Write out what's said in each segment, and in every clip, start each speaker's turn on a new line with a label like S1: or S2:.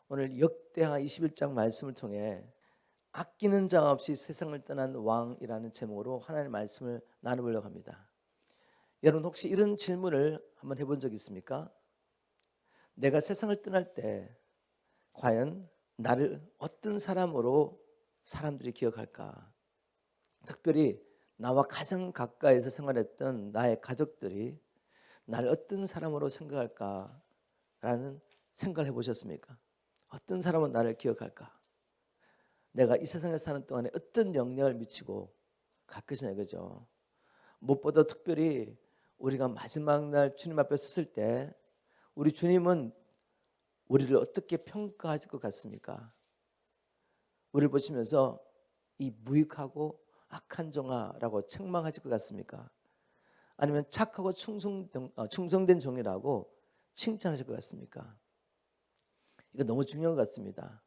S1: 오늘 역대하 21장 말씀을 통해 아끼는 자 없이 세상을 떠난 왕이라는 제목으로 하나님의 말씀을 나눠보려고 합니다. 여러분 혹시 이런 질문을 한번 해본 적 있습니까? 내가 세상을 떠날 때 과연 나를 어떤 사람으로 사람들이 기억할까? 특별히 나와 가장 가까이서 생활했던 나의 가족들이 나를 어떤 사람으로 생각할까라는 생각을 해보셨습니까? 어떤 사람은 나를 기억할까? 내가 이 세상에 사는 동안에 어떤 영향을 미치고 갈 것이냐 이거죠. 무엇보다 특별히 우리가 마지막 날 주님 앞에 섰을 때 우리 주님은 우리를 어떻게 평가하실 것 같습니까? 우리를 보시면서 이 무익하고 악한 종아라고 책망하실 것 같습니까? 아니면 착하고 충성된 종이라고 칭찬하실 것 같습니까? 이거 너무 중요한 것 같습니다.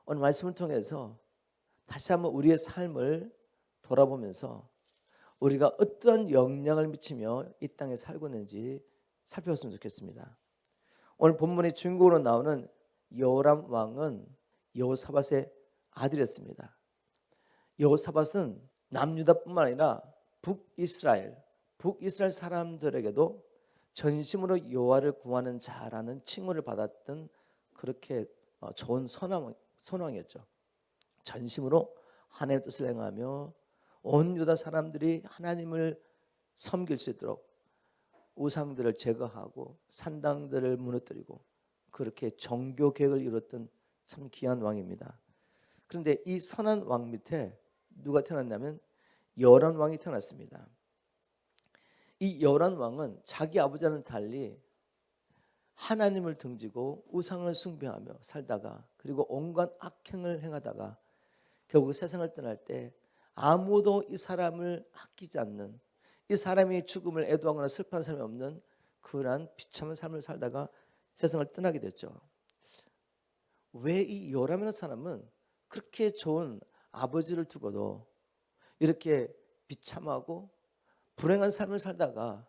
S1: 오늘 말씀을 통해서 다시 한번 우리의 삶을 돌아보면서 우리가 어떠한 영향을 미치며 이 땅에 살고 있는지 살펴봤으면 좋겠습니다. 오늘 본문의 주인공으로 나오는 여호람 왕은 여호사밧의 아들이었습니다. 여호사밧은 남유다뿐만 아니라 북이스라엘 사람들에게도 전심으로 여호와를 구하는 자라는 칭호를 받았던 그렇게 좋은 선왕이었죠. 전심으로 하나님의 뜻을 행하며 온 유다 사람들이 하나님을 섬길 수 있도록 우상들을 제거하고 산당들을 무너뜨리고 그렇게 정교 계획을 이뤘던 참 귀한 왕입니다. 그런데 이 선한 왕 밑에 누가 태어났냐면 여호람 왕이 태어났습니다. 이 여호람 왕은 자기 아버지와는 달리 하나님을 등지고 우상을 숭배하며 살다가 그리고 온갖 악행을 행하다가 결국 세상을 떠날 때 아무도 이 사람을 아끼지 않는, 이 사람이 죽음을 애도하거나 슬퍼하는 사람이 없는 그러한 비참한 삶을 살다가 세상을 떠나게 됐죠. 왜 이 여호람이라는 사람은 그렇게 좋은 아버지를 두고도 이렇게 비참하고 불행한 삶을 살다가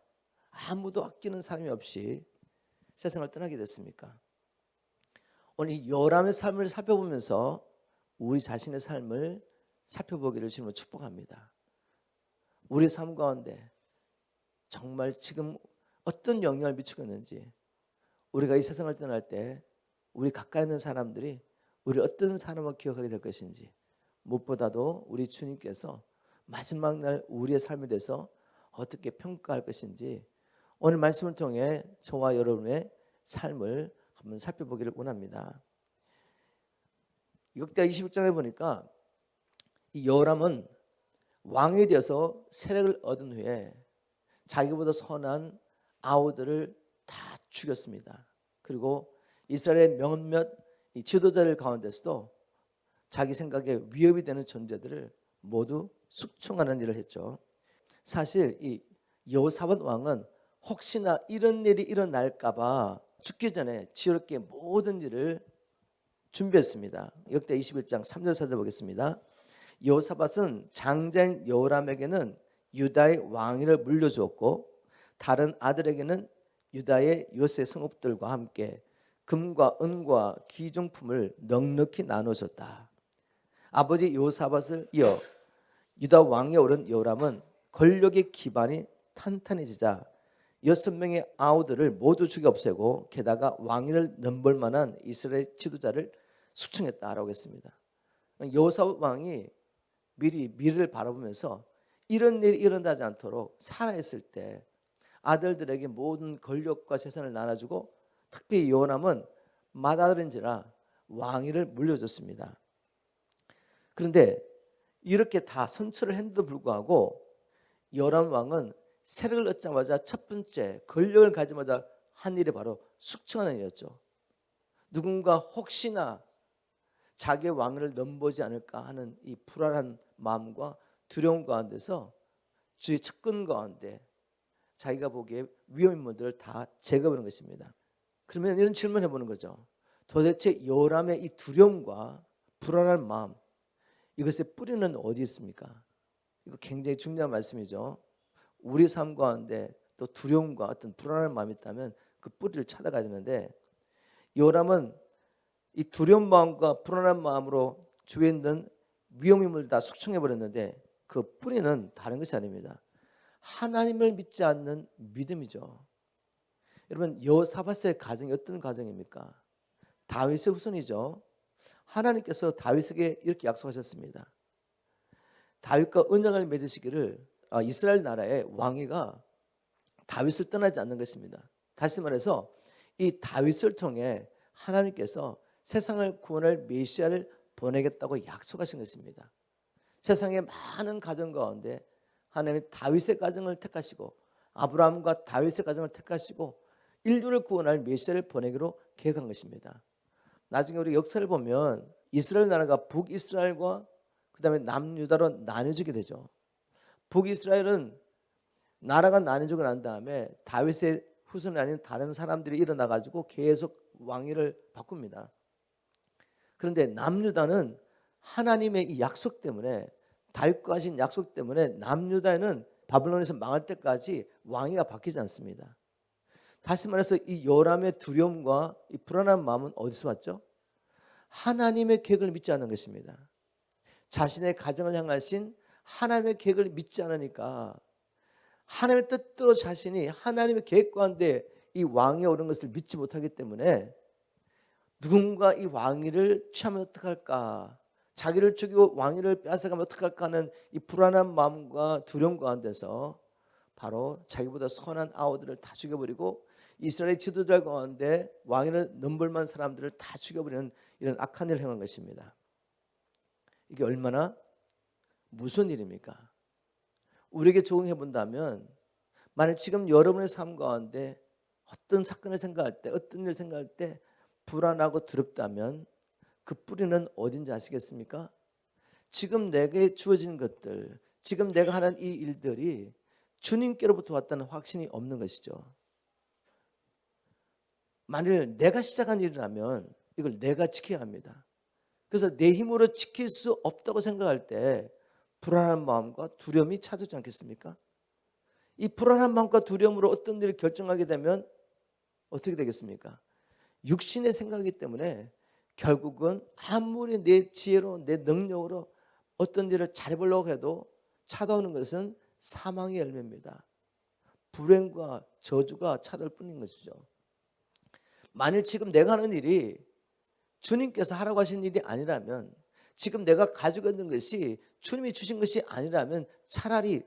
S1: 아무도 아끼는 사람이 없이 세상을 떠나게 됐습니까? 오늘 이 여호람의 삶을 살펴보면서 우리 자신의 삶을 살펴보기를 주님으로 축복합니다. 우리 삶 가운데 정말 지금 어떤 영향을 미치고 있는지, 우리가 이 세상을 떠날 때 우리 가까이 있는 사람들이 우리를 어떤 사람으로 기억하게 될 것인지, 무엇보다도 우리 주님께서 마지막 날 우리의 삶에 대해서 어떻게 평가할 것인지 오늘 말씀을 통해 저와 여러분의 삶을 한번 살펴보기를 원합니다. 역대하 21장에 보니까 이 여호람은 왕이 되어서 세력을 얻은 후에 자기보다 선한 아우들을 다 죽였습니다. 그리고 이스라엘의 몇몇 이 지도자들 가운데서도 자기 생각에 위협이 되는 존재들을 모두 숙청하는 일을 했죠. 사실 이 여호사밧 왕은 혹시나 이런 일이 일어날까 봐 죽기 전에 지혜롭게 모든 일을 준비했습니다. 역대 21장 3절 찾아보겠습니다. 여호사밧은 장자인 여호람에게는 유다의 왕위를 물려주었고 다른 아들에게는 유다의 요새 성읍들과 함께 금과 은과 귀중품을 넉넉히 나눠줬다. 아버지 여호사밧을 이어 유다 왕에 오른 여호람은 권력의 기반이 탄탄해지자 6명의 아우들을 모두 죽여 없애고 게다가 왕위를 넘볼 만한 이스라엘 지도자를 숙청했다라고 했습니다. 여호사밧 왕이 미리 미래를 바라보면서 이런 일이 일어나지 않도록 살아있을 때 아들들에게 모든 권력과 재산을 나눠주고 특히 여호람은 맏아들인지라 왕위를 물려줬습니다. 그런데 이렇게 다 선처를 했는데도 불구하고 여호람 왕은 세력을 얻자마자 첫 번째 권력을 가지마자 한 일이 바로 숙청하는 일이었죠. 누군가 혹시나 자기의 왕위를 넘보지 않을까 하는 이 불안한 마음과 두려움 가운데서 주의 측근 가운데 자기가 보기에 위험 인물들을 다 제거하는 것입니다. 그러면 이런 질문을 해보는 거죠. 도대체 여호람의 이 두려움과 불안한 마음, 이것의 뿌리는 어디에 있습니까? 이거 굉장히 중요한 말씀이죠. 우리 삶 가운데 또 두려움과 어떤 불안한 마음이 있다면 그 뿌리를 찾아가야 되는데 여호람은 이 두려운 마음과 불안한 마음으로 주위에 있는 위험임을 다 숙청해 버렸는데 그 뿌리는 다른 것이 아닙니다. 하나님을 믿지 않는 믿음이죠. 여러분 여호사밧의 가정이 어떤 가정입니까? 다윗의 후손이죠. 하나님께서 다윗에게 이렇게 약속하셨습니다. 다윗과 언약을 맺으시기를 이스라엘 나라의 왕위가 다윗을 떠나지 않는 것입니다. 다시 말해서 이 다윗을 통해 하나님께서 세상을 구원할 메시아를 보내겠다고 약속하신 것입니다. 세상의 많은 가정 가운데 하나님이 다윗의 가정을 택하시고 아브라함과 다윗의 가정을 택하시고 인류를 구원할 메시아를 보내기로 계획한 것입니다. 나중에 우리 역사를 보면 이스라엘 나라가 북이스라엘과 그 다음에 남유다로 나뉘어지게 되죠. 북이스라엘은 나라가 나뉘어지고 난 다음에 다윗의 후손이 아닌 다른 사람들이 일어나가지고 계속 왕위를 바꿉니다. 그런데 남유다는 하나님의 이 약속 때문에 다윗과 하신 약속 때문에 남유다에는 바벨론에서 망할 때까지 왕위가 바뀌지 않습니다. 다시 말해서 이 요람의 두려움과 이 불안한 마음은 어디서 왔죠? 하나님의 계획을 믿지 않는 것입니다. 자신의 가정을 향하신 하나님의 계획을 믿지 않으니까 하나님의 뜻대로 자신이 하나님의 계획 가운데 이 왕위에 오른 것을 믿지 못하기 때문에 누군가 이 왕위를 취하면 어떡할까, 자기를 죽이고 왕위를 빼앗아가면 어떡할까 하는 이 불안한 마음과 두려움 가운데서 바로 자기보다 선한 아우들을 다 죽여버리고 이스라엘 지도자들 가운데 왕위를 넘볼만 사람들을 다 죽여버리는 이런 악한 일을 행한 것입니다. 이게 얼마나 무슨 일입니까? 우리에게 적용해 본다면 만약 지금 여러분의 삶 가운데 어떤 사건을 생각할 때 어떤 일을 생각할 때 불안하고 두렵다면 그 뿌리는 어딘지 아시겠습니까? 지금 내게 주어진 것들, 지금 내가 하는 이 일들이 주님께로부터 왔다는 확신이 없는 것이죠. 만일 내가 시작한 일이라면 이걸 내가 지켜야 합니다. 그래서 내 힘으로 지킬 수 없다고 생각할 때 불안한 마음과 두려움이 찾아오지 않겠습니까? 이 불안한 마음과 두려움으로 어떤 일을 결정하게 되면 어떻게 되겠습니까? 육신의 생각이기 때문에 결국은 아무리 내 지혜로 내 능력으로 어떤 일을 잘해보려고 해도 찾아오는 것은 사망의 열매입니다. 불행과 저주가 찾아올 뿐인 것이죠. 만일 지금 내가 하는 일이 주님께서 하라고 하신 일이 아니라면, 지금 내가 가지고 있는 것이 주님이 주신 것이 아니라면 차라리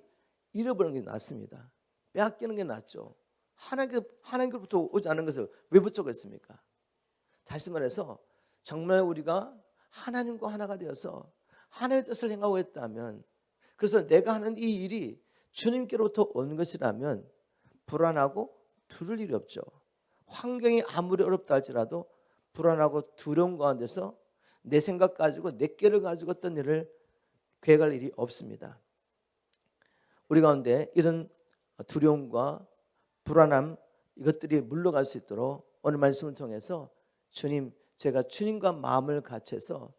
S1: 잃어버리는 게 낫습니다. 빼앗기는 게 낫죠. 하나님께로부터 오지 않은 것을 왜 붙잡겠습니까? 다시 말해서 정말 우리가 하나님과 하나가 되어서 하나님의 뜻을 행하고 있다면, 그래서 내가 하는 이 일이 주님께로부터 온 것이라면 불안하고 두려울 일이 없죠. 환경이 아무리 어렵다 할지라도 불안하고 두려움 가운데서 내 생각 가지고 내 꾀를 가지고 어떤 일을 계획할 일이 없습니다. 우리 가운데 이런 두려움과 불안함, 이것들이 물러갈 수 있도록 오늘 말씀을 통해서 주님, 제가 주님과 마음을 같이해서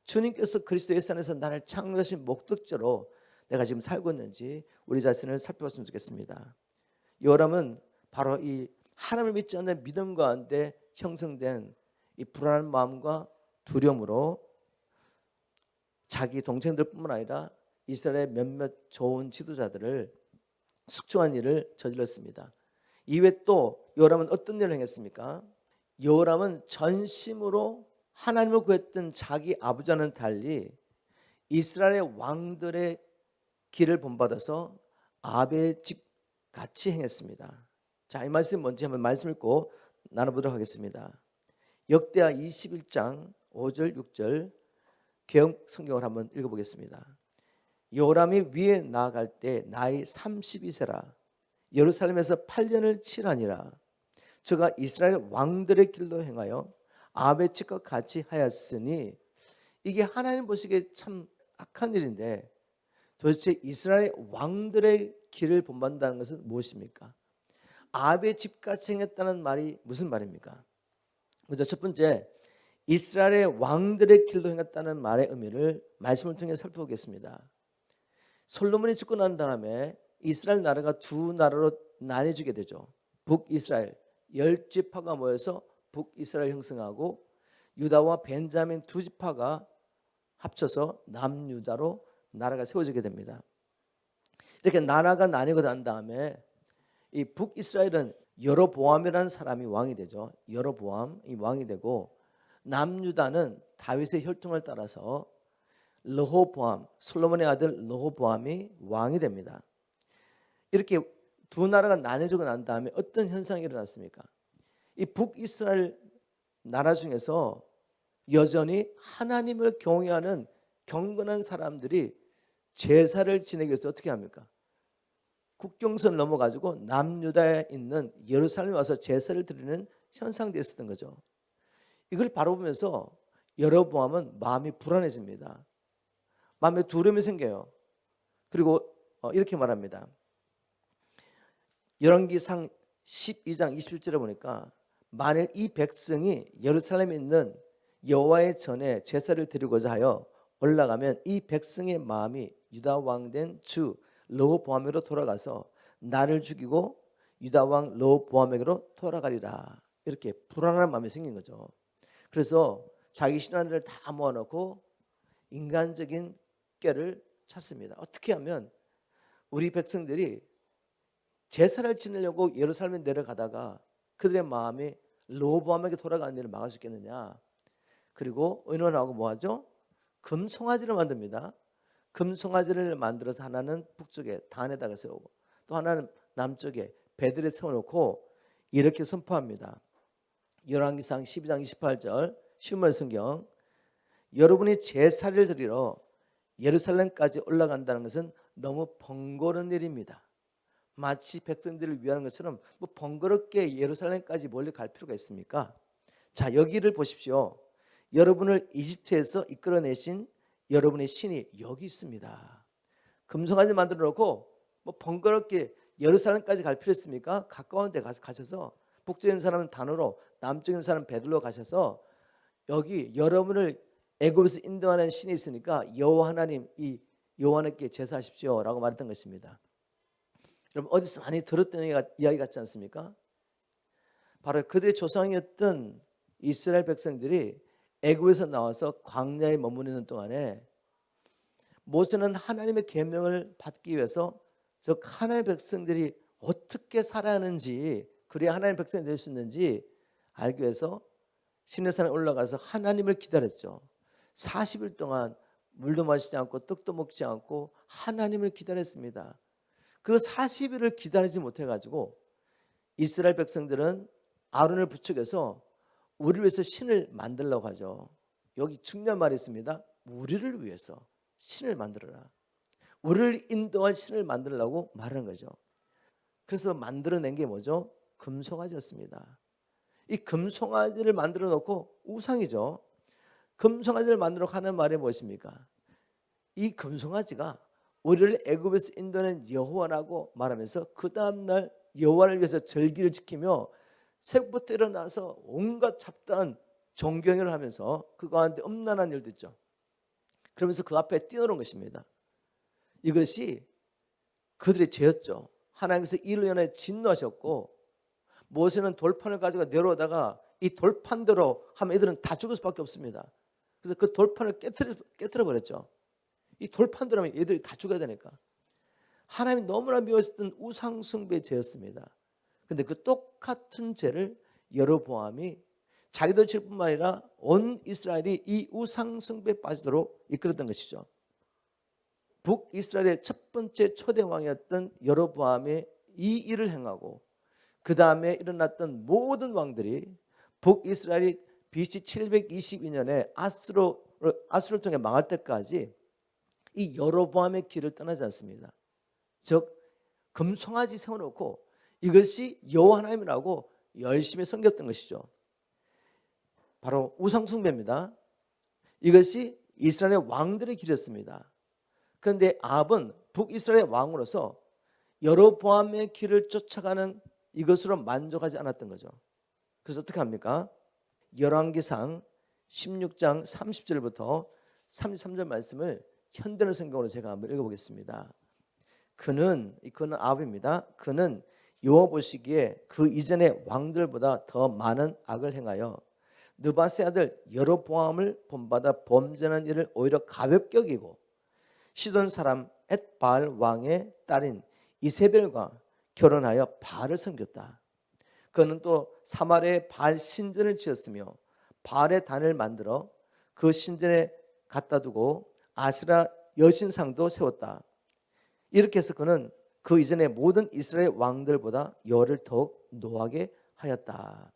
S1: 주님께서 그리스도 예수 안에서 나를 창조하신 목적대로 내가 지금 살고 있는지 우리 자신을 살펴봤으면 좋겠습니다. 요람은 바로 이 하나님을 믿지 않는 믿음 가운데 형성된 이 불안한 마음과 두려움으로 자기 동생들뿐만 아니라 이스라엘의 몇몇 좋은 지도자들을 숙청한 일을 저질렀습니다. 이외에 또 요람은 어떤 일을 행했습니까? 요람은 전심으로 하나님을 구했던 자기 아버지와는 달리 이스라엘의 왕들의 길을 본받아서 아합의 집 같이 행했습니다. 자, 이 말씀이 뭔지 한번 말씀 읽고 나눠보도록 하겠습니다. 역대하 21장 5절 6절 개역 성경을 한번 읽어보겠습니다. 요람이 위에 나아갈 때 나이 32세라 예루살렘에서 8년을 칠하니라. 저가 이스라엘 왕들의 길로 행하여 아합의 집과 같이 하였으니, 이게 하나님 보시기에 참 악한 일인데 도대체 이스라엘 왕들의 길을 본받는다는 것은 무엇입니까? 아합의 집같이 행했다는 말이 무슨 말입니까? 먼저 첫 번째, 이스라엘의 왕들의 길로 행했다는 말의 의미를 말씀을 통해 살펴보겠습니다. 솔로몬이 죽고 난 다음에 이스라엘 나라가 두 나라로 나뉘어지게 되죠. 북이스라엘 10지파가 모여서 북이스라엘 형성하고 유다와 벤자민 두 지파가 합쳐서 남유다로 나라가 세워지게 됩니다. 이렇게 나라가 나뉘고 난 다음에 이 북이스라엘은 여로보암이라는 사람이 왕이 되죠. 여로보암이 왕이 되고 남유다는 다윗의 혈통을 따라서 르호보암, 솔로몬의 아들 르호보암이 왕이 됩니다. 이렇게 두 나라가 나뉘어지고 난 다음에 어떤 현상이 일어났습니까? 이 북이스라엘 나라 중에서 여전히 하나님을 경외하는 경건한 사람들이 제사를 지내기 위해서 어떻게 합니까? 국경선 넘어가지고 남유다에 있는 예루살렘에 와서 제사를 드리는 현상이 있었던 거죠. 이걸 바라보면서 여로보암은 마음이 불안해집니다. 마음에 두려움이 생겨요. 그리고 이렇게 말합니다. 열왕기상 12장 21절에 보니까 만일 이 백성이 예루살렘에 있는 여호와의 전에 제사를 드리고자 하여 올라가면 이 백성의 마음이 유다 왕 된 주 르호보암에게로 돌아가서 나를 죽이고 유다 왕 르호보암에게로 돌아가리라. 이렇게 불안한 마음이 생긴 거죠. 그래서 자기 신하들을 다 모아놓고 인간적인 꾀를 찾습니다. 어떻게 하면 우리 백성들이 제사를 지내려고 예루살렘에 내려가다가 그들의 마음이 르호보암에게 돌아가는 일을 막을 수 있겠느냐. 그리고 의논하고 뭐하죠? 금송아지를 만듭니다. 금송아지를 만들어서 하나는 북쪽에 단에다가 세우고 또 하나는 남쪽에 베들에 세워놓고 이렇게 선포합니다. 열왕기상 12장 28절 쉬운 성경, 여러분이 제사를 드리러 예루살렘까지 올라간다는 것은 너무 번거로운 일입니다. 마치 백성들을 위하는 것처럼 뭐 번거롭게 예루살렘까지 멀리 갈 필요가 있습니까? 자, 여기를 보십시오. 여러분을 이집트에서 이끌어내신 여러분의 신이 여기 있습니다. 금송아지 만들어 놓고 뭐 번거롭게 예루살렘까지 갈 필요 있습니까? 가까운 데 가셔서 북쪽에 있는 사람은 단으로, 남쪽에 있는 사람은 베들로 가셔서 여기 여러분을 애굽에서 인도하는 신이 있으니까 여호와 하나님, 이 여호와 하나님께 제사하십시오라고 말했던 것입니다. 여러분 어디서 많이 들었던 이야기 같지 않습니까? 바로 그들의 조상이었던 이스라엘 백성들이 애굽에서 나와서 광야에 머무르는 동안에 모세는 하나님의 계명을 받기 위해서 즉 하나님의 백성들이 어떻게 살아야 하는지, 그래야 하나님의 백성이 될 수 있는지 알기 위해서 시내산에 올라가서 하나님을 기다렸죠. 40일 동안 물도 마시지 않고 떡도 먹지 않고 하나님을 기다렸습니다. 그 40일을 기다리지 못해가지고 이스라엘 백성들은 아론을 부축해서 우리를 위해서 신을 만들려고 하죠. 여기 중요한 말이 있습니다. 우리를 위해서 신을 만들어라. 우리를 인도할 신을 만들려고 말하는 거죠. 그래서 만들어낸 게 뭐죠? 금송아지였습니다. 이 금송아지를 만들어 놓고 우상이죠. 금송아지를 만들어 하는 말이 무엇입니까? 이 금송아지가 우리를 애굽에서 인도하는 여호와라고 말하면서 그 다음날 여호와를 위해서 절기를 지키며 새벽부터 일어나서 온갖 잡다한 정경을 하면서 그 가운데 음란한 일도 있죠. 그러면서 그 앞에 뛰어오른 것입니다. 이것이 그들의 죄였죠. 하나님께서 이로 인해 진노하셨고 모세는 돌판을 가지고 내려오다가 이 돌판대로 하면 애들은 다 죽을 수밖에 없습니다. 그래서 그 돌판을 깨트려 버렸죠. 이 돌판대로 하면 애들이 다 죽어야 되니까. 하나님이 너무나 미워했던 우상 숭배의 죄였습니다. 그런데 그 똑같은 죄를 여로보암이 자기도 칠 뿐만 아니라 온 이스라엘이 이 우상 숭배에 빠지도록 이끌었던 것이죠. 북이스라엘의 첫 번째 초대 왕이었던 여로보암이 이 일을 행하고 그 다음에 일어났던 모든 왕들이 북이스라엘이 BC 722년에 아수를 통해 망할 때까지 이 여로보암의 길을 떠나지 않습니다. 즉 금송아지 세워놓고 이것이 여호와 하나님이라고 열심히 섬겼던 것이죠. 바로 우상 숭배입니다. 이것이 이스라엘의 왕들의 길이었습니다. 그런데 아합은 북이스라엘의 왕으로서 여로보암의 길을 쫓아가는 이것으로 만족하지 않았던 거죠. 그래서 어떻게 합니까? 열왕기상 16장 30절부터 33절 말씀을 현대의 성경으로 제가 한번 읽어보겠습니다. 그는 아합입니다. 그는 여호와 보시기에 그 이전의 왕들보다 더 많은 악을 행하여 느바세 아들 여로보암을 본받아 범죄하는 일을 오히려 가볍게 여기고 시돈 사람 엣바알 왕의 딸인 이세벨과 결혼하여 바알을 섬겼다. 그는 또 사마리아에 바알 신전을 지었으며 바알의 단을 만들어 그 신전에 갖다 두고 아스라 여신상도 세웠다. 이렇게 해서 그는 그 이전의 모든 이스라엘 왕들보다 열을 더욱 노하게 하였다.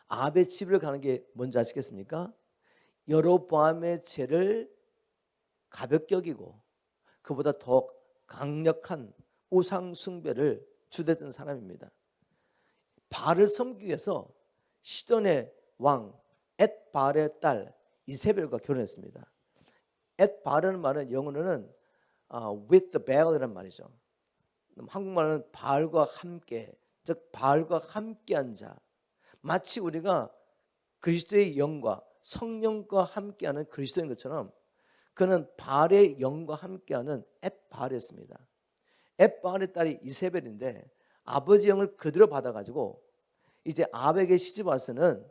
S1: 아합의 집을 가는 게 뭔지 아시겠습니까? 여로보암의 죄를 가볍게 여기고 그보다 더 강력한 우상 숭배를 주대던 사람입니다. 바알을 섬기기 위해서 시돈의 왕 엣바알의 딸 이세벨과 결혼했습니다. 엣바알이라는 말은 영어로는 with the Baal이라는 말이죠. 한국말은 바알과 함께, 즉 바알과 함께한 자. 마치 우리가 그리스도의 영과 성령과 함께하는 그리스도인 것처럼 그는 바알의 영과 함께하는 엣바알이었습니다. 엣바알의 딸이 이세벨인데 아버지 영을 그대로 받아가지고 이제 아합에게 시집 와서는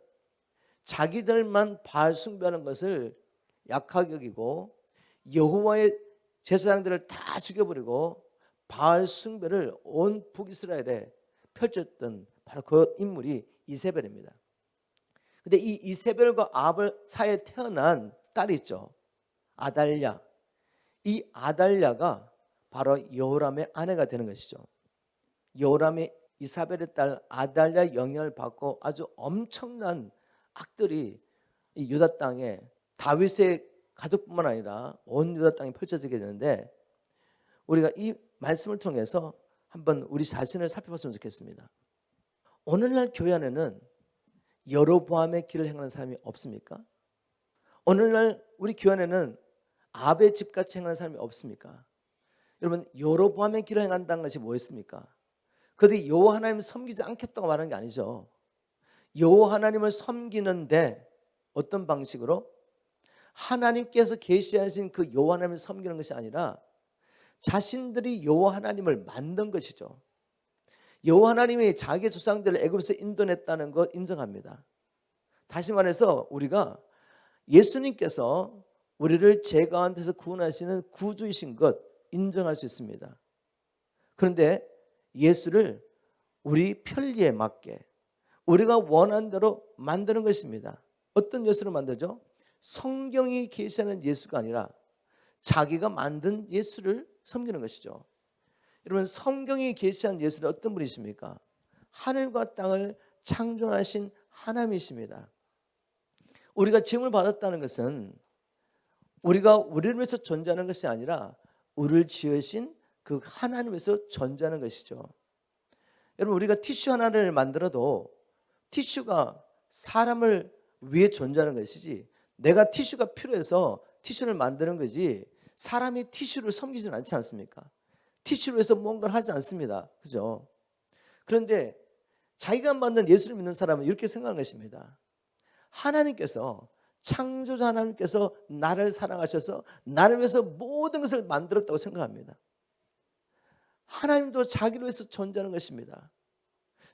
S1: 자기들만 바알 숭배하는 것을 약하게 여기고 여호와의 제사장들을 다 죽여버리고 바알 숭배를 온 북이스라엘에 펼쳤던 바로 그 인물이 이세벨입니다. 근데 이 이세벨과 아합 사이에 태어난 딸이 있죠. 아달랴. 이 아달랴가 바로 여호람의 아내가 되는 것이죠. 여호람이 이사벨의 딸 아달랴 영향을 받고 아주 엄청난 악들이 이 유다 땅에 다윗의 가족뿐만 아니라 온 유다 땅에 펼쳐지게 되는데 우리가 이 말씀을 통해서 한번 우리 자신을 살펴봤으면 좋겠습니다. 오늘날 교회 안에는 여로보암의 길을 행하는 사람이 없습니까? 오늘날 우리 교회 안에는 아합의 집같이 행하는 사람이 없습니까? 여러분 여로보암의 길을 행한다는 것이 뭐였습니까? 그들이 여호와 하나님을 섬기지 않겠다고 말하는 게 아니죠. 여호와 하나님을 섬기는데 어떤 방식으로? 하나님께서 계시하신 그 여호와 하나님을 섬기는 것이 아니라 자신들이 여호와 하나님을 만든 것이죠. 여호와 하나님이 자기 조상들을 애굽에서 인도냈다는 것 인정합니다. 다시 말해서 우리가 예수님께서 우리를 죄 가운데서 구원하시는 구주이신 것 인정할 수 있습니다. 그런데 예수를 우리 편리에 맞게 우리가 원하는 대로 만드는 것입니다. 어떤 예수를 만들죠? 성경이 계시하는 예수가 아니라 자기가 만든 예수를 섬기는 것이죠. 여러분 성경이 계시한 예수는 어떤 분이십니까? 하늘과 땅을 창조하신 하나님이십니다. 우리가 지음을 받았다는 것은 우리가 우리를 위해서 존재하는 것이 아니라 우리를 지으신 그 하나님에서 존재하는 것이죠. 여러분 우리가 티슈 하나를 만들어도 티슈가 사람을 위해 존재하는 것이지 내가 티슈가 필요해서 티슈를 만드는 거지 사람이 티슈를 섬기지는 않지 않습니까? 티슈를 위해서 뭔가를 하지 않습니다. 그죠? 그런데 자기가 만든 예수를 믿는 사람은 이렇게 생각하는 것입니다. 하나님께서 창조자 하나님께서 나를 사랑하셔서 나를 위해서 모든 것을 만들었다고 생각합니다. 하나님도 자기를 위해서 존재하는 것입니다.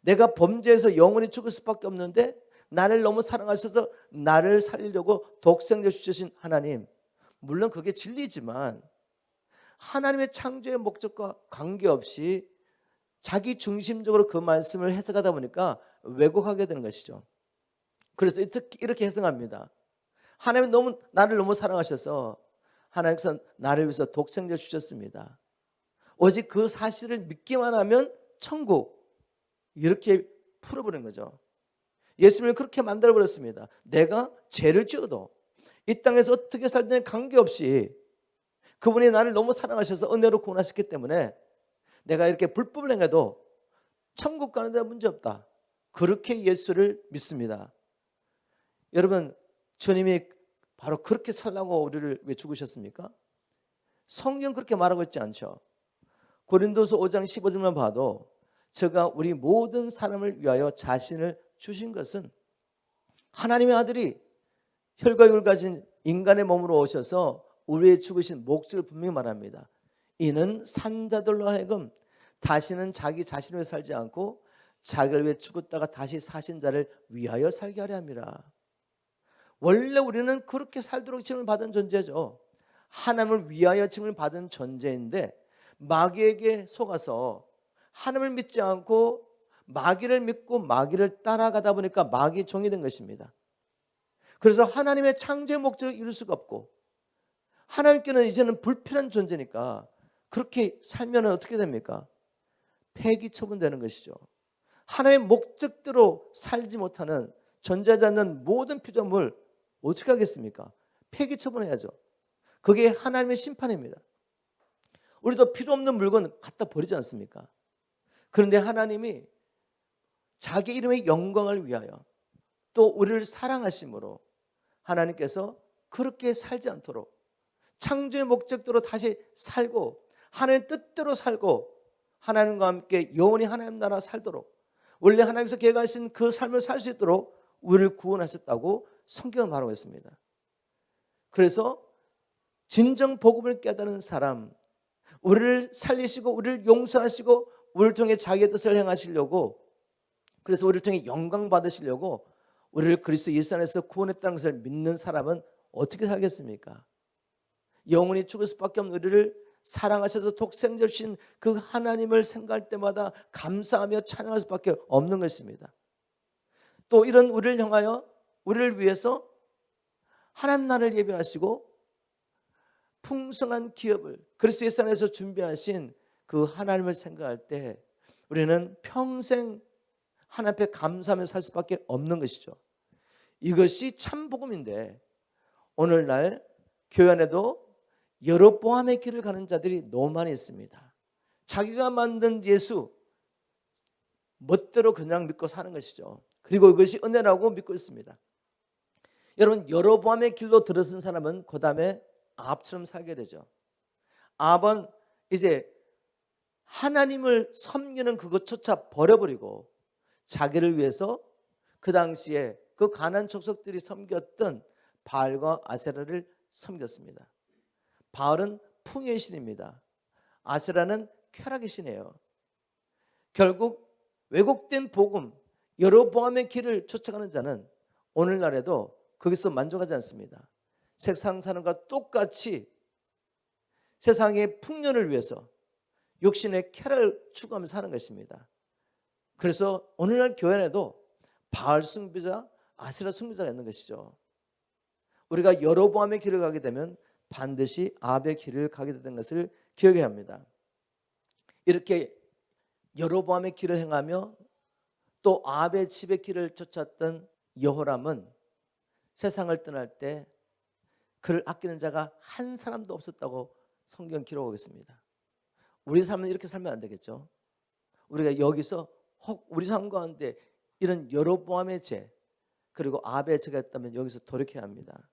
S1: 내가 범죄해서 영원히 죽을 수밖에 없는데 나를 너무 사랑하셔서 나를 살리려고 독생자 주신 하나님, 물론 그게 진리지만 하나님의 창조의 목적과 관계없이 자기 중심적으로 그 말씀을 해석하다 보니까 왜곡하게 되는 것이죠. 그래서 이렇게 해석합니다. 하나님은 나를 너무 사랑하셔서 하나님께서 나를 위해서 독생자를 주셨습니다. 오직 그 사실을 믿기만 하면 천국, 이렇게 풀어버린 거죠. 예수님을 그렇게 만들어버렸습니다. 내가 죄를 지어도 이 땅에서 어떻게 살든 관계없이 그분이 나를 너무 사랑하셔서 은혜로 구원하셨기 때문에 내가 이렇게 불법을 행해도 천국 가는 데 문제없다. 그렇게 예수를 믿습니다. 여러분 주님이 바로 그렇게 살라고 우리를 왜 죽으셨습니까? 성경 그렇게 말하고 있지 않죠. 고린도서 5장 15절만 봐도 저가 우리 모든 사람을 위하여 자신을 주신 것은 하나님의 아들이 혈과 육을 가진 인간의 몸으로 오셔서 우리의 죽으신 목적을 분명히 말합니다. 이는 산자들로 하여금 다시는 자기 자신을 살지 않고 자기를 위해 죽었다가 다시 사신 자를 위하여 살게 하려 함이라. 원래 우리는 그렇게 살도록 징을 받은 존재죠. 하나님을 위하여 징을 받은 존재인데 마귀에게 속아서 하나님을 믿지 않고 마귀를 믿고 마귀를 따라가다 보니까 마귀의 종이 된 것입니다. 그래서 하나님의 창조의 목적을 이룰 수가 없고 하나님께는 이제는 불필요한 존재니까 그렇게 살면 어떻게 됩니까? 폐기 처분되는 것이죠. 하나님의 목적대로 살지 못하는 존재하지 않는 모든 피조물 어떻게 하겠습니까? 폐기 처분해야죠. 그게 하나님의 심판입니다. 우리도 필요 없는 물건 갖다 버리지 않습니까? 그런데 하나님이 자기 이름의 영광을 위하여 또 우리를 사랑하심으로 하나님께서 그렇게 살지 않도록 창조의 목적대로 다시 살고 하나님의 뜻대로 살고 하나님과 함께 영원히 하나님 나라 살도록 원래 하나님께서 계획하신 그 삶을 살 수 있도록 우리를 구원하셨다고 성경은 말하고 있습니다. 그래서 진정 복음을 깨닫는 사람, 우리를 살리시고 우리를 용서하시고 우리를 통해 자기의 뜻을 행하시려고 그래서 우리를 통해 영광 받으시려고 우리를 그리스도 예수 안에서 구원했다는 것을 믿는 사람은 어떻게 살겠습니까? 영원히 죽을 수밖에 없는 우리를 사랑하셔서 독생자를 주신 그 하나님을 생각할 때마다 감사하며 찬양할 수밖에 없는 것입니다. 또 이런 우리를 향하여 우리를 위해서 하나님 나라를 예배하시고 풍성한 기업을 그리스도 예수 안에서 준비하신 그 하나님을 생각할 때 우리는 평생 하나님 앞에 감사하며 살 수밖에 없는 것이죠. 이것이 참 복음인데 오늘날 교회 안에도 여로보암의 길을 가는 자들이 너무 많이 있습니다. 자기가 만든 예수 멋대로 그냥 믿고 사는 것이죠. 그리고 이것이 은혜라고 믿고 있습니다. 여러분 여로보암의 길로 들어선 사람은 그 다음에 아합처럼 살게 되죠. 아합은 이제 하나님을 섬기는 그것조차 버려버리고 자기를 위해서 그 당시에 그 가나안 족속들이 섬겼던 바알과 아세라를 섬겼습니다. 바알은 풍요의 신입니다. 아세라는 쾌락의 신이에요. 결국 왜곡된 복음, 여로보암의 길을 쫓아가는 자는 오늘날에도 거기서 만족하지 않습니다. 세상 사는 것과 똑같이 세상의 풍요를 위해서 육신의 쾌락을 추구하면서 사는 것입니다. 그래서 오늘날 교회 안에도 바알 숭배자, 아세라 숭배자가 있는 것이죠. 우리가 여로보암의 길을 가게 되면 반드시 아합의 길을 가게 되는 것을 기억해야 합니다. 이렇게 여로보암의 길을 행하며 또 아합의 집의 길을 쫓았던 여호람은 세상을 떠날 때 그를 아끼는 자가 한 사람도 없었다고 성경 기록하고 있습니다. 우리 삶은 이렇게 살면 안 되겠죠. 우리가 여기서 혹 우리 삶 가운데 이런 여로보암의 죄 그리고 아합의 죄가 있다면 여기서 돌이켜야 합니다.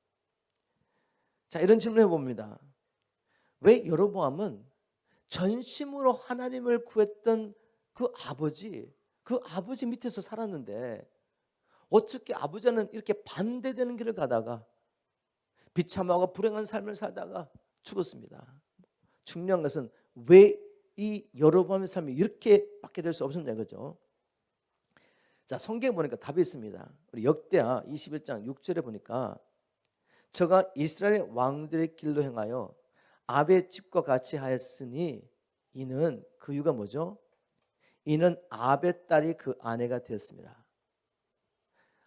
S1: 자, 이런 질문을 해봅니다. 왜 여로보암은 전심으로 하나님을 구했던 그 아버지 밑에서 살았는데 어떻게 아버지는 이렇게 반대되는 길을 가다가 비참하고 불행한 삶을 살다가 죽었습니다. 중요한 것은 왜 이 여로보암의 삶이 이렇게밖에 될 수 없었냐 이거죠. 자, 성경에 보니까 답이 있습니다. 우리 역대하 21장 6절에 보니까 저가 이스라엘 왕들의 길로 행하여 아합의 집과 같이 하였으니 이는 그 이유가 뭐죠? 이는 아합의 딸이 그 아내가 되었습니다.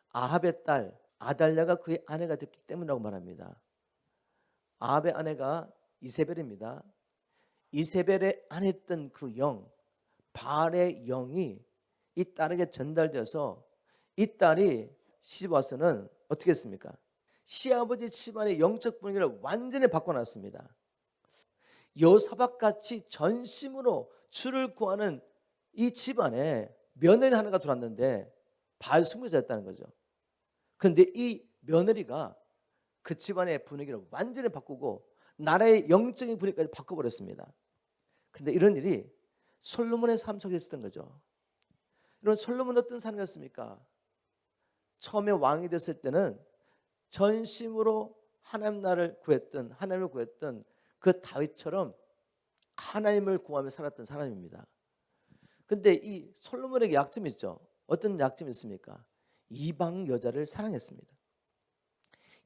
S1: 아합의 딸 아달랴가 그의 아내가 됐기 때문이라고 말합니다. 아합의 아내가 이세벨입니다. 이세벨의 아내였던 그 영, 바알의 영이 이 딸에게 전달돼서 이 딸이 시집 와서는 어떻게 했습니까? 시아버지 집안의 영적 분위기를 완전히 바꿔놨습니다. 여사박같이 전심으로 주를 구하는 이 집안에 며느리 하나가 들어왔는데 바알 숭배자였다는 거죠. 그런데 이 며느리가 그 집안의 분위기를 완전히 바꾸고 나라의 영적인 분위기까지 바꿔버렸습니다. 그런데 이런 일이 솔로몬의 삶 속에 있었던 거죠. 이런 솔로몬은 어떤 사람이었습니까? 처음에 왕이 됐을 때는 전심으로 하나님을 구했던 그 다윗처럼 하나님을 구하며 살았던 사람입니다. 그런데 이 솔로몬에게 약점이 있죠. 어떤 약점이 있습니까? 이방 여자를 사랑했습니다.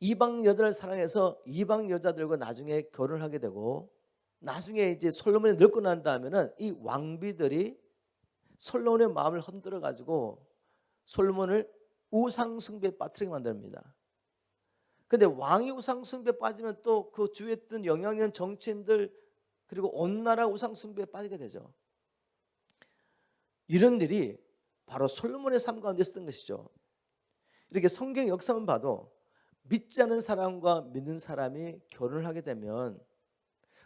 S1: 이방 여자를 사랑해서 이방 여자들과 나중에 결혼을 하게 되고, 나중에 이제 솔로몬이 늙고 난 다음에는 이 왕비들이 솔로몬의 마음을 흔들어 가지고 솔로몬을 우상 숭배에 빠뜨리게 만듭니다. 근데 왕이 우상 숭배에 빠지면 또 그 주위에 있던 영향력 정치인들 그리고 온 나라 우상 숭배에 빠지게 되죠. 이런 일이 바로 솔로몬의 삶 가운데 있었던 것이죠. 이렇게 성경 역사만 봐도 믿지 않는 사람과 믿는 사람이 결혼을 하게 되면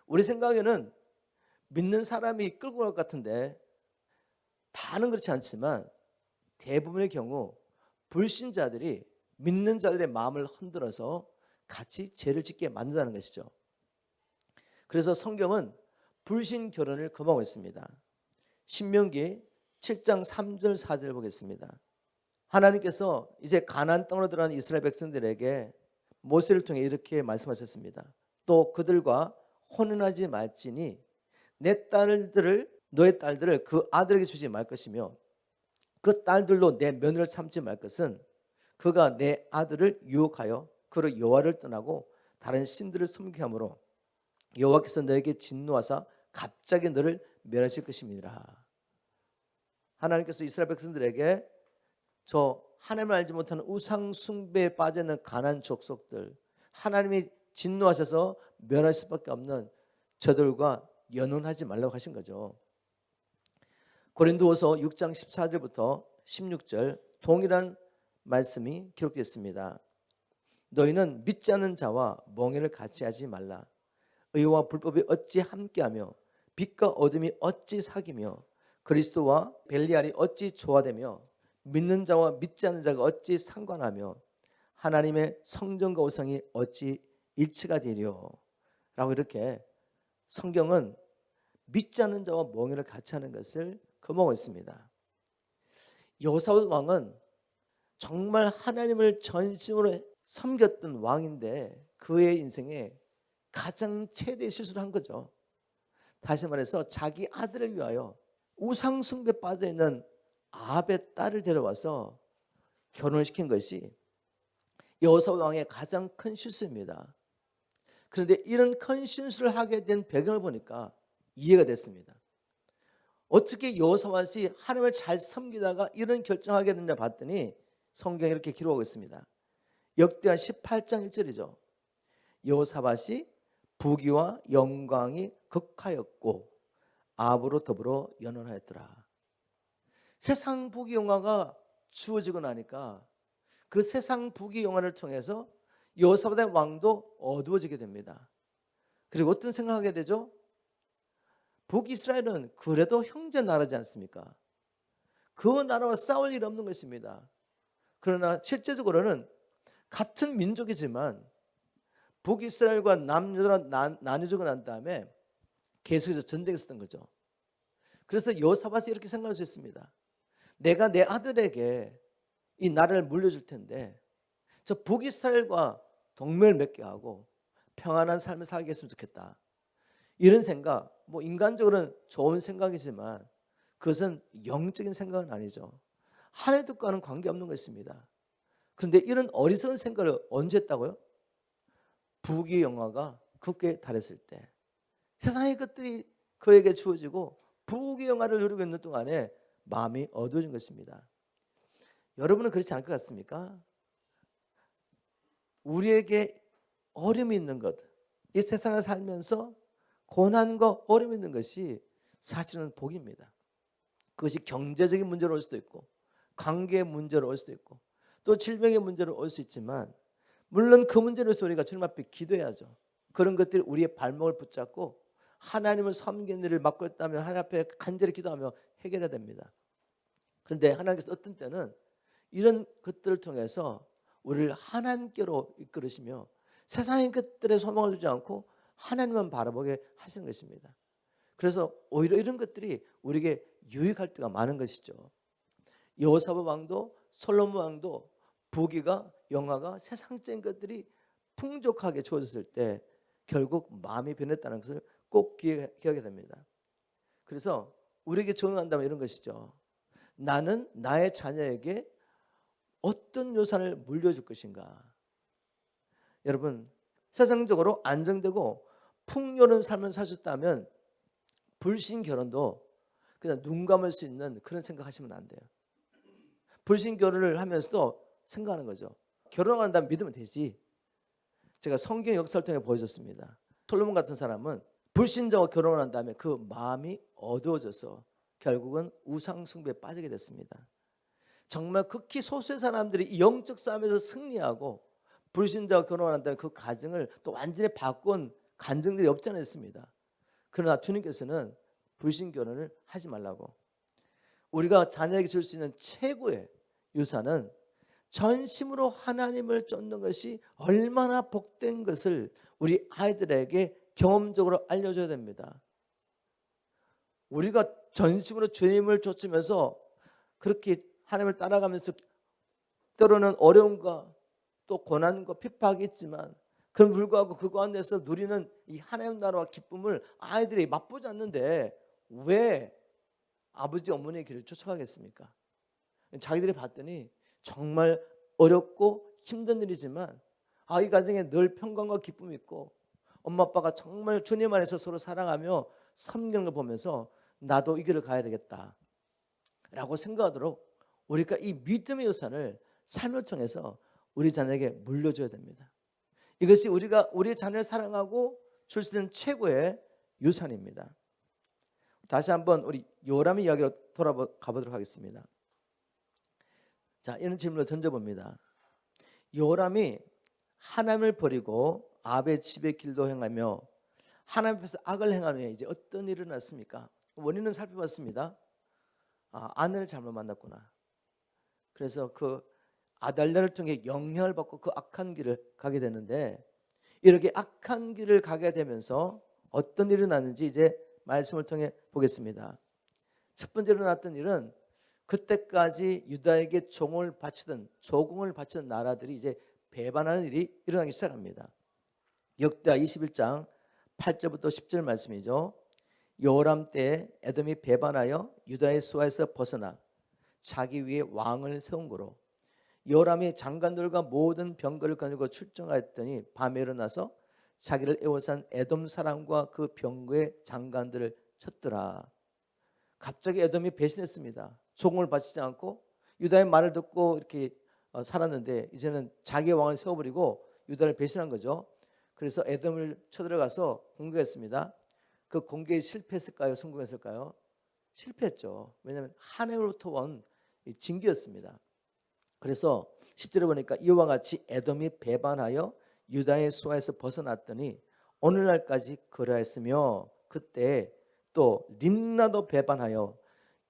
S1: 우리 생각에는 믿는 사람이 끌고 갈 것 같은데, 다는 그렇지 않지만 대부분의 경우 불신자들이 믿는 자들의 마음을 흔들어서 같이 죄를 짓게 만든다는 것이죠. 그래서 성경은 불신 결혼을 금하고 있습니다. 신명기 7장 3절 4절 보겠습니다. 하나님께서 이제 가나안 땅으로 들어간 이스라엘 백성들에게 모세를 통해 이렇게 말씀하셨습니다. 또 그들과 혼인하지 말지니 너의 딸들을 그 아들에게 주지 말 것이며 그 딸들로 내 며느리를 삼지 말 것은 그가 내 아들을 유혹하여 그로 여호와를 떠나고 다른 신들을 섬기게 하므로 여호와께서 너에게 진노하사 갑자기 너를 멸하실 것임이니라. 하나님께서 이스라엘 백성들에게 저 하나님을 알지 못하는 우상 숭배에 빠져 있는 가나안 족속들, 하나님이 진노하셔서 멸할 수밖에 없는 저들과 연혼하지 말라고 하신 거죠. 고린도후서 6장 14절부터 16절 동일한 말씀이 기록되어 있습니다. 너희는 믿지 않는 자와 멍에를 같이 하지 말라. 의와 불법이 어찌 함께하며 빛과 어둠이 어찌 사귀며 그리스도와 벨리알이 어찌 조화되며 믿는 자와 믿지 않는 자가 어찌 상관하며 하나님의 성전과 우상이 어찌 일치가 되리요. 라고 이렇게 성경은 믿지 않는 자와 멍에를 같이 하는 것을 금하고 있습니다. 여호사밧 왕은 정말 하나님을 전심으로 섬겼던 왕인데 그의 인생에 가장 최대의 실수를 한 거죠. 다시 말해서 자기 아들을 위하여 우상 숭배에 빠져 있는 아합의 딸을 데려와서 결혼을 시킨 것이 여호사밧 왕의 가장 큰 실수입니다. 그런데 이런 큰 실수를 하게 된 배경을 보니까 이해가 됐습니다. 어떻게 여호사밧이 하나님을 잘 섬기다가 이런 결정하게 됐냐 봤더니 성경에 이렇게 기록하고 있습니다. 역대하 18장 1절이죠. 여호사밧이 부귀와 영광이 극하였고 아합으로 더불어 연혼하였더라. 세상 부귀 영화가 주어지고 나니까 그 세상 부귀 영화를 통해서 여호사밧의 왕도 어두워지게 됩니다. 그리고 어떤 생각을 하게 되죠? 북이스라엘은 그래도 형제 나라지 않습니까? 그 나라와 싸울 일 없는 것입니다. 그러나 실제적으로는 같은 민족이지만 북이스라엘과 남유다가 나뉘어지고 난 다음에 계속해서 전쟁이 있었던 거죠. 그래서 여호사밧이 이렇게 생각할 수 있습니다. 내가 내 아들에게 이 나라를 물려줄 텐데 저 북이스라엘과 동맹을 맺게 하고 평안한 삶을 살게 했으면 좋겠다. 이런 생각, 뭐 인간적으로는 좋은 생각이지만 그것은 영적인 생각은 아니죠. 하나님과는 관계없는 것입니다. 그런데 이런 어리석은 생각을 언제 했다고요? 부귀의 영화가 극에 달했을 때, 세상의 것들이 그에게 주어지고 부귀의 영화를 누리고 있는 동안에 마음이 어두워진 것입니다. 여러분은 그렇지 않을 것 같습니까? 우리에게 어려움이 있는 것, 이 세상을 살면서 고난과 어려움이 있는 것이 사실은 복입니다. 그것이 경제적인 문제로 올 수도 있고 관계의 문제로 올 수도 있고 또 질병의 문제로 올 수 있지만, 물론 그 문제로 해서 우리가 주님 앞에 기도해야죠. 그런 것들이 우리의 발목을 붙잡고 하나님을 섬기는 일을 맡고 있다면 하나님 앞에 간절히 기도하며 해결해야 됩니다. 그런데 하나님께서 어떤 때는 이런 것들을 통해서 우리를 하나님께로 이끌으시며 세상의 것들에 소망을 두지 않고 하나님만 바라보게 하시는 것입니다. 그래서 오히려 이런 것들이 우리에게 유익할 때가 많은 것이죠. 여호사밧 왕도 솔로몬 왕도 부귀가 영화가 세상적인 것들이 풍족하게 주어졌을 때 결국 마음이 변했다는 것을 꼭 기억해야 됩니다. 그래서 우리에게 적용한다면 이런 것이죠. 나는 나의 자녀에게 어떤 유산을 물려줄 것인가? 여러분, 세상적으로 안정되고 풍요로운 삶을 사셨다면 불신 결혼도 그냥 눈 감을 수 있는 그런 생각하시면 안 돼요. 불신 결혼을 하면서도 생각하는 거죠. 결혼한다면 믿으면 되지. 제가 성경 역사를 통해 보여줬습니다. 솔로몬 같은 사람은 불신자와 결혼을 한 다음에 그 마음이 어두워져서 결국은 우상 숭배에 빠지게 됐습니다. 정말 극히 소수의 사람들이 이 영적 싸움에서 승리하고 불신자와 결혼한 다음에 그 가정을 또 완전히 바꾼 간증들이 없지 않아 있습니다. 그러나 주님께서는 불신 결혼을 하지 말라고. 우리가 자녀에게 줄 수 있는 최고의 유산은 전심으로 하나님을 쫓는 것이 얼마나 복된 것을 우리 아이들에게 경험적으로 알려줘야 됩니다. 우리가 전심으로 주님을 쫓으면서 그렇게 하나님을 따라가면서 때로는 어려움과 또 고난과 핍박이 있지만 그럼 불구하고 그 가운데서 누리는 이 하나님 나라와 기쁨을 아이들이 맛보지 않는데 왜 아버지 어머니의 길을 쫓아가겠습니까? 자기들이 봤더니 정말 어렵고 힘든 일이지만 이 가정에 늘 평강과 기쁨이 있고 엄마 아빠가 정말 주님 안에서 서로 사랑하며 섬기는 걸 보면서 나도 이 길을 가야 되겠다 라고 생각하도록 우리가 이 믿음의 유산을 삶을 통해서 우리 자녀에게 물려줘야 됩니다. 이것이 우리가 우리의 자녀를 사랑하고 줄 수 있는 최고의 유산입니다. 다시 한번 우리 요람의 이야기로 돌아가 보도록 하겠습니다. 자, 이런 질문을 던져봅니다. 요람이 하나님을 버리고 아합의 집의 길도 행하며 하나님 앞에서 악을 행한 후에 이제 어떤 일이 일어났습니까? 원인은 살펴봤습니다. 아내를 잘못 만났구나. 그래서 그 아달랴를 통해 영향을 받고 그 악한 길을 가게 되는데 이렇게 악한 길을 가게 되면서 어떤 일이 났는지 이제 말씀을 통해 보겠습니다. 첫 번째로 났던 일은 그때까지 유다에게 조공을 바치던 나라들이 이제 배반하는 일이 일어나기 시작합니다. 역대하 21장 8절부터 10절 말씀이죠. 여호람 때에 에돔이 배반하여 유다의 수하에서 벗어나 자기 위에 왕을 세운 거로 여호람이 장관들과 모든 병거를 가지고 출정하였더니 밤에 일어나서 자기를 애워싼 에돔 사람과 그 병거의 장관들을 쳤더라. 갑자기 에돔이 배신했습니다. 조공을 바치지 않고 유다의 말을 듣고 이렇게 살았는데 이제는 자기의 왕을 세워버리고 유다를 배신한 거죠. 그래서 에돔을 쳐들어가서 공격했습니다. 그 공격이 실패했을까요? 성공했을까요? 실패했죠. 왜냐하면 하나님으로부터 온 징계였습니다. 그래서 10절에 보니까 이와 같이 에돔이 배반하여 유다의 수하에서 벗어났더니 오늘날까지 그러했으며 그때 또 림나도 배반하여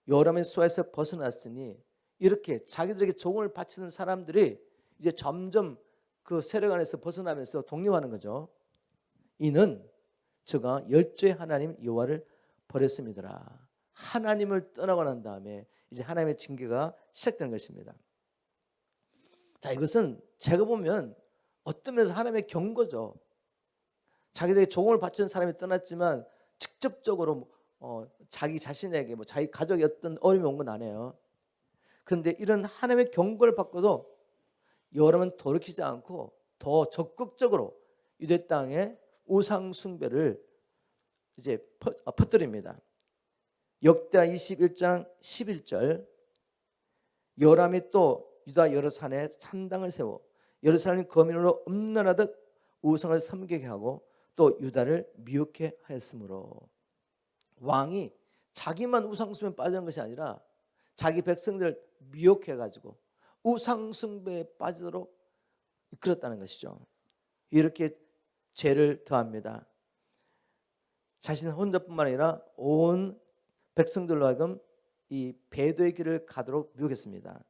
S1: 여호람의 수하에서 벗어났으니 이렇게 자기들에게 종을 바치는 사람들이 이제 점점 그 세력 안에서 벗어나면서 독립하는 거죠. 이는 저가 열조의 하나님 여호와를 버렸음이더라. 하나님을 떠나고 난 다음에 이제 하나님의 징계가 시작되는 것입니다. 자, 이것은 제가 보면 어떤 면에서 하나님의 경고죠. 자기들에게 종을 바치는 사람이 떠났지만 직접적으로 자기 자신에게 자기 가족에 어떤 어려움이 온 건 아니에요. 그런데 이런 하나님의 경고를 받고도 여호람은 돌이키지 않고 더 적극적으로 유대 땅에 우상 숭배를 이제 퍼뜨립니다. 역대하 21장 11절 여호람이 또 유다 여러 산에 산당을 세워 예루살렘 거민으로 음란하듯 우상을 섬기게 하고 또 유다를 미혹해 하였으므로 왕이 자기만 우상 숭배에 빠지는 것이 아니라 자기 백성들을 미혹해 가지고 우상 숭배에 빠지도록 이끌었다는 것이죠. 이렇게 죄를 더합니다. 자신 혼자뿐만 아니라 온 백성들로 하여금 이 배도의 길을 가도록 미혹했습니다.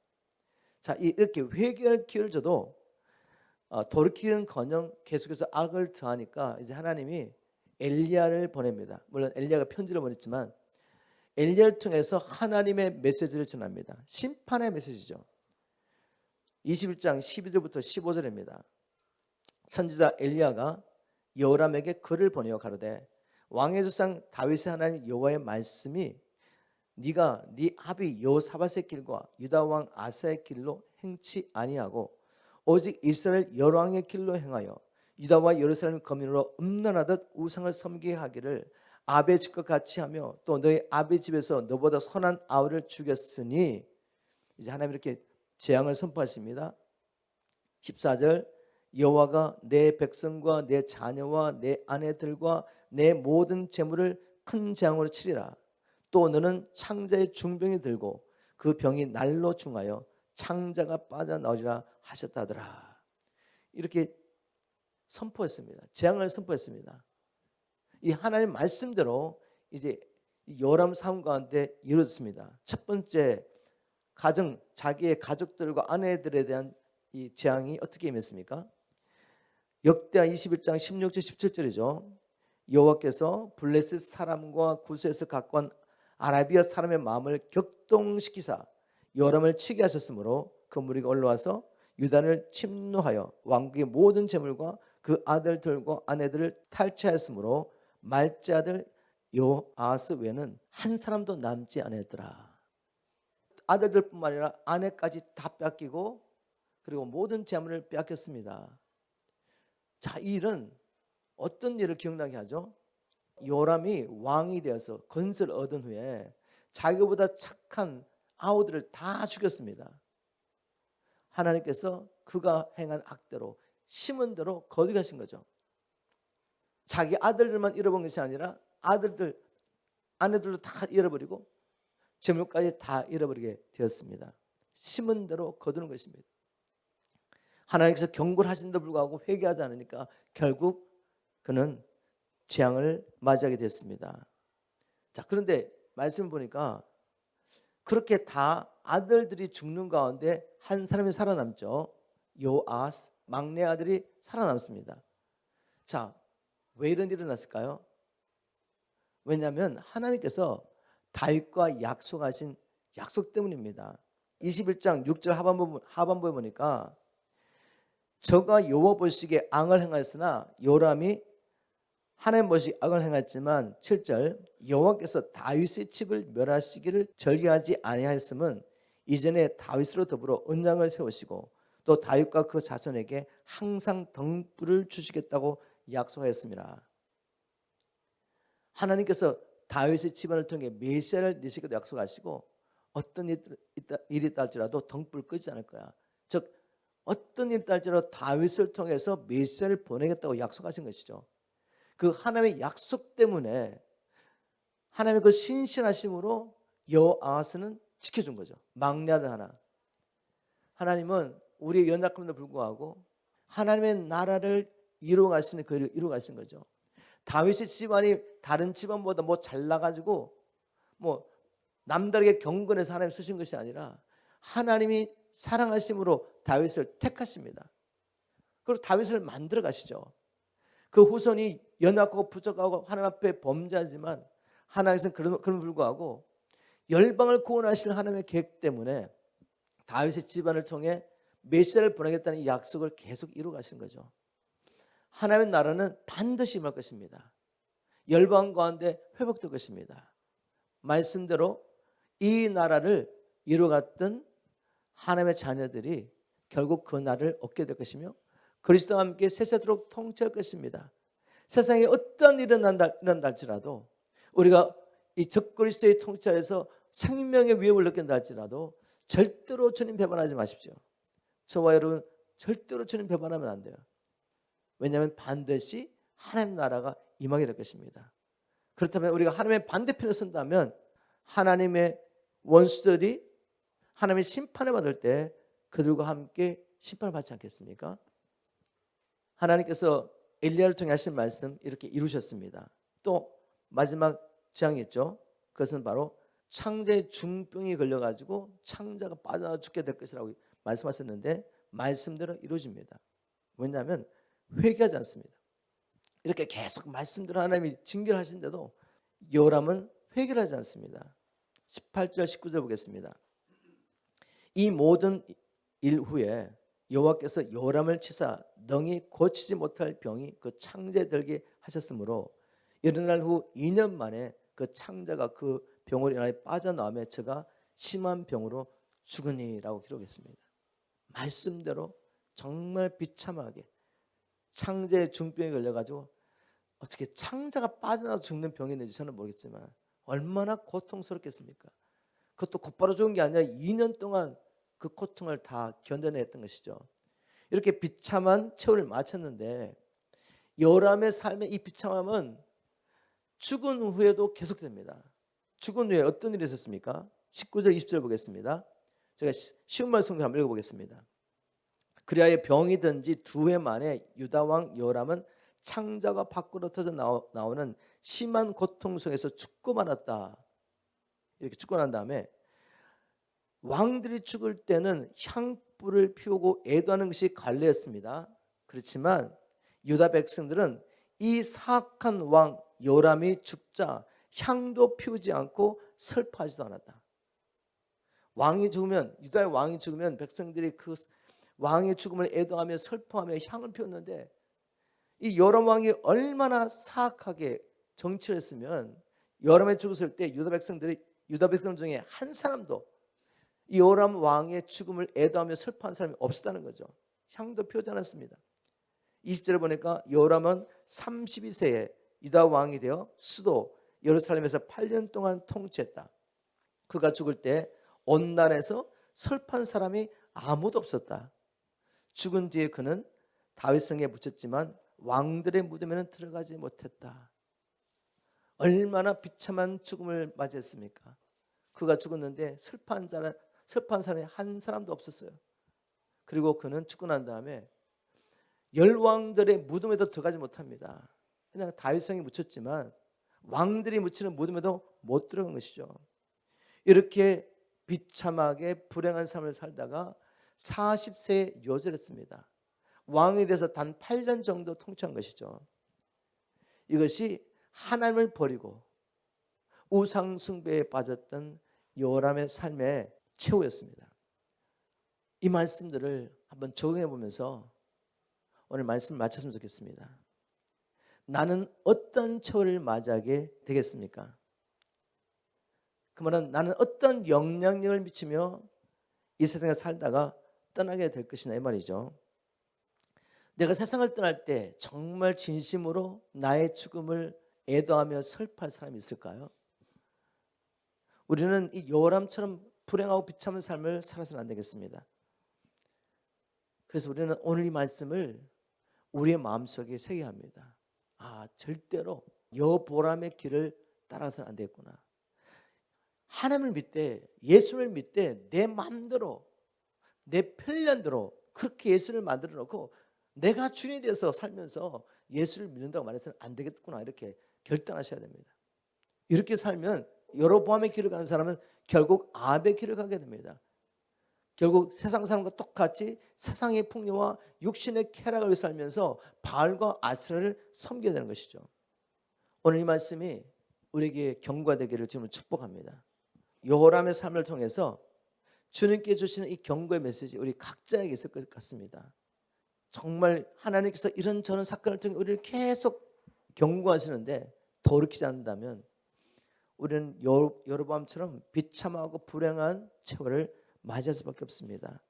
S1: 자, 이렇게 회개할 기회를 줘도 돌이키는커녕 계속해서 악을 더하니까 이제 하나님이 엘리야를 보냅니다. 물론 엘리야가 편지를 보냈지만 엘리야를 통해서 하나님의 메시지를 전합니다. 심판의 메시지죠. 21장 12절부터 15절입니다. 선지자 엘리야가 여호람에게 글을 보내어 가로되 왕의 조상 다윗의 하나님 여호와의 말씀이 네가 네 아비 여호사밧의 길과 유다 왕 아사의 길로 행치 아니하고 오직 이스라엘 열왕의 길로 행하여 유다와 예루살렘 거민으로 음란하듯 우상을 섬기게 하기를 아베 집과 같이 하며 또 너희 아베 집에서 너보다 선한 아우를 죽였으니, 이제 하나님 이렇게 재앙을 선포하십니다. 14절, 여호와가 내 백성과 내 자녀와 내 아내들과 내 모든 재물을 큰 재앙으로 치리라. 또 너는 창자의 중병이 들고 그 병이 날로 중하여 창자가 빠져나오리라 하셨다더라. 이렇게 선포했습니다. 재앙을 선포했습니다. 이 하나님 말씀대로 이제 요람 삶 가운데 이루어졌습니다. 첫 번째, 가정, 자기의 가족들과 아내들에 대한 이 재앙이 어떻게 임했습니까? 역대하 21장 16절 17절이죠. 여호와께서 블레셋 사람과 구스에서 갖고 온 아라비아 사람의 마음을 격동시키사 요람을 치게 하셨으므로 그 무리가 올라와서 유다를 침노하여 왕국의 모든 재물과 그 아들들과 아내들을 탈취하였으므로 말제 아들 요아스 외에는 한 사람도 남지 않았더라. 아들들뿐만 아니라 아내까지 다 뺏기고 그리고 모든 재물을 뺏겼습니다. 자, 이 일은 어떤 일을 기억나게 하죠? 요람이 왕이 되어서 건설을 얻은 후에 자기보다 착한 아우들을 다 죽였습니다. 하나님께서 그가 행한 악대로 심은 대로 거두게 하신 거죠. 자기 아들들만 잃어본 것이 아니라 아들들, 아내들도 다 잃어버리고 재물까지 다 잃어버리게 되었습니다. 심은 대로 거두는 것입니다. 하나님께서 경고를 하신데도 불구하고 회개하지 않으니까 결국 그는 재앙을 맞이하게 됐습니다. 자, 그런데 말씀을 보니까 그렇게 다 아들들이 죽는 가운데 한 사람이 살아남죠. 요아스, 막내 아들이 살아남습니다. 자, 왜 이런 일이 일어났을까요? 왜냐하면 하나님께서 다윗과 약속하신 약속 때문입니다. 21장 6절 하반부에 보니까 저가 여호와 보시기에 악을 행하였으나 요람이 하나님 보시기에 악을 행했지만 7절, 여호와께서 다윗의 집을 멸하시기를 절개하지 아니하였음은 이전에 다윗으로 더불어 언약을 세우시고 또 다윗과 그 자손에게 항상 등불을 주시겠다고 약속하였습니다. 하나님께서 다윗의 집안을 통해 메시아를 내시기도 약속하시고 어떤 일이 있다 할지라도 등불 끄지 않을 거야. 즉 어떤 일이 있다 할지라도 다윗을 통해서 메시아를 보내겠다고 약속하신 것이죠. 그 하나님의 약속 때문에 하나님의 그 신실하심으로 여호아스는 지켜준 거죠. 막내 아들 하나. 하나님은 우리의 연약함에도 불구하고 하나님의 나라를 이루어가시는 그 일을 이루어가시는 거죠. 다윗의 집안이 다른 집안보다 뭐 잘나가지고 뭐 남다르게 경건해서 하나님 쓰신 것이 아니라 하나님이 사랑하심으로 다윗을 택하십니다. 그리고 다윗을 만들어 가시죠. 그 후손이 연약하고 부족하고 하나님 앞에 범죄하지만 하나님께서는 그런 불구하고 열방을 구원하실 하나님의 계획 때문에 다윗의 집안을 통해 메시아를 보내겠다는 이 약속을 계속 이루어 가시는 거죠. 하나님의 나라는 반드시 임할 것입니다. 열방 가운데 회복될 것입니다. 말씀대로 이 나라를 이루어갔던 하나님의 자녀들이 결국 그 나라를 얻게 될 것이며 그리스도와 함께 세세토록 통치할 것입니다. 세상에 어떤 일이 일어난다 할지라도 우리가 이 적그리스도의 통치 아래서 생명의 위협을 느낀다 할지라도 절대로 주님 배반하지 마십시오. 저와 여러분 절대로 주님 배반하면 안 돼요. 왜냐하면 반드시 하나님 나라가 임하게 될 것입니다. 그렇다면 우리가 하나님의 반대편에 선다면 하나님의 원수들이 하나님의 심판을 받을 때 그들과 함께 심판을 받지 않겠습니까? 하나님께서 엘리야를 통해 하신 말씀 이렇게 이루셨습니다. 또 마지막 재앙이 있죠. 그것은 바로 창자의 중병이 걸려가지고 창자가 빠져 죽게 될 것이라고 말씀하셨는데 말씀대로 이루어집니다. 왜냐하면 회개하지 않습니다. 이렇게 계속 말씀대로 하나님이 징계를 하신데도 요람은 회개를 하지 않습니다. 18절 19절 보겠습니다. 이 모든 일 후에 여호와께서 요람을 치사 능히 고치지 못할 병이 그 창자에 들게 하셨으므로 일어날 후 2년 만에 그 창자가 그 병으로 인하여 빠져나오며 저가 심한 병으로 죽으니라고 기록했습니다. 말씀대로 정말 비참하게 창자의 중병에 걸려가지고 어떻게 창자가 빠져나와 죽는 병이 있는지 저는 모르겠지만 얼마나 고통스럽겠습니까? 그것도 곧바로 죽은 게 아니라 2년 동안 그 고통을 다 견뎌냈던 것이죠. 이렇게 비참한 최후를 마쳤는데 요람의 삶의 이 비참함은 죽은 후에도 계속됩니다. 죽은 후에 어떤 일이 있었습니까? 19절 20절 보겠습니다. 제가 쉬운 말씀 한번 읽어보겠습니다. 그리하여 병이 든지 2해 만에 유다 왕 요람은 창자가 밖으로 터져 나오는 심한 고통 속에서 죽고 말았다. 이렇게 죽고 난 다음에 왕들이 죽을 때는 향불을 피우고 애도하는 것이 관례였습니다. 그렇지만 유다 백성들은 이 사악한 왕 요람이 죽자 향도 피우지 않고 슬퍼하지도 않았다. 왕이 죽으면, 유다의 왕이 죽으면 백성들이 그 왕의 죽음을 애도하며 슬퍼하며 향을 피웠는데 이 요람 왕이 얼마나 사악하게 정치를 했으면 요람이 죽었을 때 유다 백성 중에 한 사람도 이 요람 왕의 죽음을 애도하며 슬퍼한 사람이 없었다는 거죠. 향도 피우지 않았습니다. 20절에 보니까 요람은 32세에 유다 왕이 되어 수도 예루살렘에서 8년 동안 통치했다. 그가 죽을 때 온 나라에서 슬퍼한 사람이 아무도 없었다. 죽은 뒤에 그는 다윗성에 묻혔지만 왕들의 무덤에는 들어가지 못했다. 얼마나 비참한 죽음을 맞이했습니까? 그가 죽었는데 슬퍼한 사람이 한 사람도 없었어요. 그리고 그는 죽고 난 다음에 열왕들의 무덤에도 들어가지 못합니다. 그냥 다윗성에 묻혔지만 왕들이 묻히는 무덤에도 못 들어간 것이죠. 이렇게 비참하게 불행한 삶을 살다가 40세에 요절했습니다. 왕이 돼서 단 8년 정도 통치한 것이죠. 이것이 하나님을 버리고 우상 숭배에 빠졌던 요람의 삶의 최후였습니다. 이 말씀들을 한번 적용해 보면서 오늘 말씀을 마쳤으면 좋겠습니다. 나는 어떤 최후를 맞이하게 되겠습니까? 그 말은 나는 어떤 영향력을 미치며 이 세상에 살다가 떠나게 될 것이냐 이 말이죠. 내가 세상을 떠날 때 정말 진심으로 나의 죽음을 애도하며 슬퍼할 사람이 있을까요? 우리는 이 요람처럼 불행하고 비참한 삶을 살아서는 안 되겠습니다. 그래서 우리는 오늘 이 말씀을 우리의 마음속에 새겨야 합니다. 절대로 여보람의 길을 따라서는 안 되겠구나. 하나님을 믿되 예수를 믿되 내 마음대로 내 편견대로 그렇게 예수를 만들어 놓고 내가 주인이 돼서 살면서 예수를 믿는다고 말해서는 안 되겠구나 이렇게 결단하셔야 됩니다. 이렇게 살면 여로보암의 길을 가는 사람은 결국 아합의 길을 가게 됩니다. 결국 세상 사람과 똑같이 세상의 풍요와 육신의 쾌락을 위해 살면서 바알과 아세라를 섬겨야 되는 것이죠. 오늘 이 말씀이 우리에게 경고가 되기를 주님을 축복합니다. 여호람의 삶을 통해서 주님께 주시는 이 경고의 메시지 우리 각자에게 있을 것 같습니다. 정말 하나님께서 이런저런 사건을 통해 우리를 계속 경고하시는데 돌이키지 않는다면 우리는 여로보암처럼 비참하고 불행한 최후를 맞이할 수밖에 없습니다.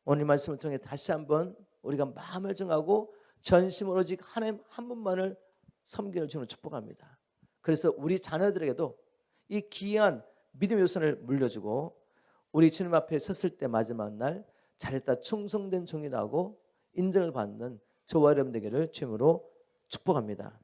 S1: 오늘 말씀을 통해 다시 한번 우리가 마음을 정하고 전심으로 오직 하나님 한 분만을 섬기는 주님을 축복합니다. 그래서 우리 자녀들에게도 이 귀한 믿음의 유산을 물려주고 우리 주님 앞에 섰을 때 마지막 날 잘했다 충성된 종이라고 인정을 받는 저와 여러분 되기를 주님으로 축복합니다.